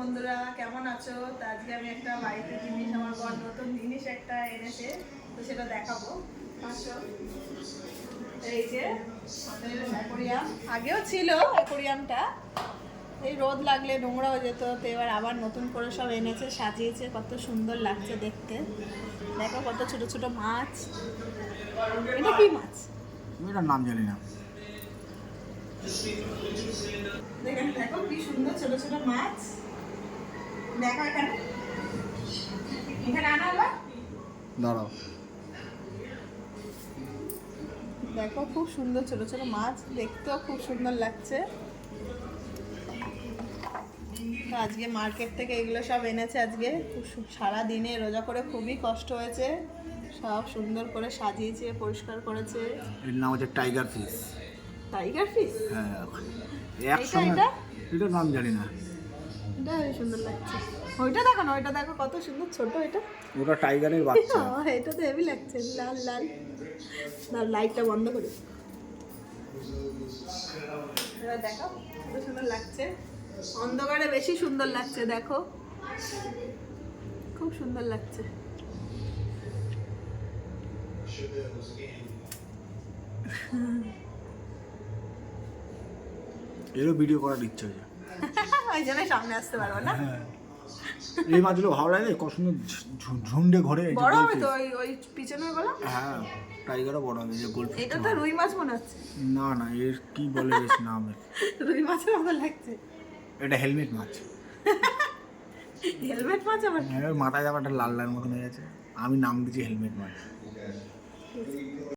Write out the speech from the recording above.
বন্ধুরা, কেমন আছো? তো আজকে আমি একটা বাড়িতে জিনিস, আমার বর নতুন জিনিস একটা এনেছে, তো সেটা দেখাবো। আসো, এই যে আমাদের অ্যাকোরিয়াম আগেও ছিল, অ্যাকোরিয়ামটা এই রোদ লাগলে নোংরা হয়ে যেত, তো এবার আবার নতুন করে সব এনেছে, সাজিয়েছে, কত সুন্দর লাগছে দেখতে। দেখো কত ছোট ছোট মাছ। এটা কি মাছ? এটার নাম জানি না। দেখো কি সুন্দর ছোট ছোট মাছ। দেখো এখানে, এখানে আনা হলো। দাঁড়াও, দেখো খুব সুন্দর ছোট ছোট মাছ, দেখতেও খুব সুন্দর লাগছে। তো আজকে মার্কেট থেকে এগুলো সব এনেছে। আজকে সারা দিনে রোজা করে খুবই কষ্ট হয়েছে, সব সুন্দর করে সাজিয়েছে, পরিষ্কার করেছে। এর নাম হচ্ছে টাইগার ফিশ। Tiger fish? হ্যাঁ, এটা এটা এটার নাম জানি না। এটা হেবি সুন্দর লাগছে। ওইটা দেখো না, ওইটা দেখো কত সুন্দর ছোট। এটা ওটা টাইগারের বাচ্চা। এটা তো হেভি লাগছে, লাল লাল। না, লাইটটা বন্ধ করে। এবার দেখো কত সুন্দর লাগছে, অন্ধকারে বেশি সুন্দর লাগছে। দেখো খুব সুন্দর লাগছে। এরও ভিডিও করার ইচ্ছা হয়েছে। ওই জন্য সামনে আসতে পারবো না। এই মাছগুলো ভালো লাগে, কত সুন্দর ঝুন্ডে ঘরে। বড় হবে তো ওই ওই পিছনে বলো। হ্যাঁ, টাইগারও বড় হবে, যে গোল্ড। এটা তো রুই মাছ মনে হচ্ছে। না না, এর কি বলে বেশ নাম। রুই মাছের মতো লাগছে। এটা হেলমেট মাছ। হেলমেট মাছ আবার? হ্যাঁ, মাথায় ব্যাপারটা লাল লাল মতন হয়ে গেছে, আমি নাম দিচ্ছি হেলমেট মাছ।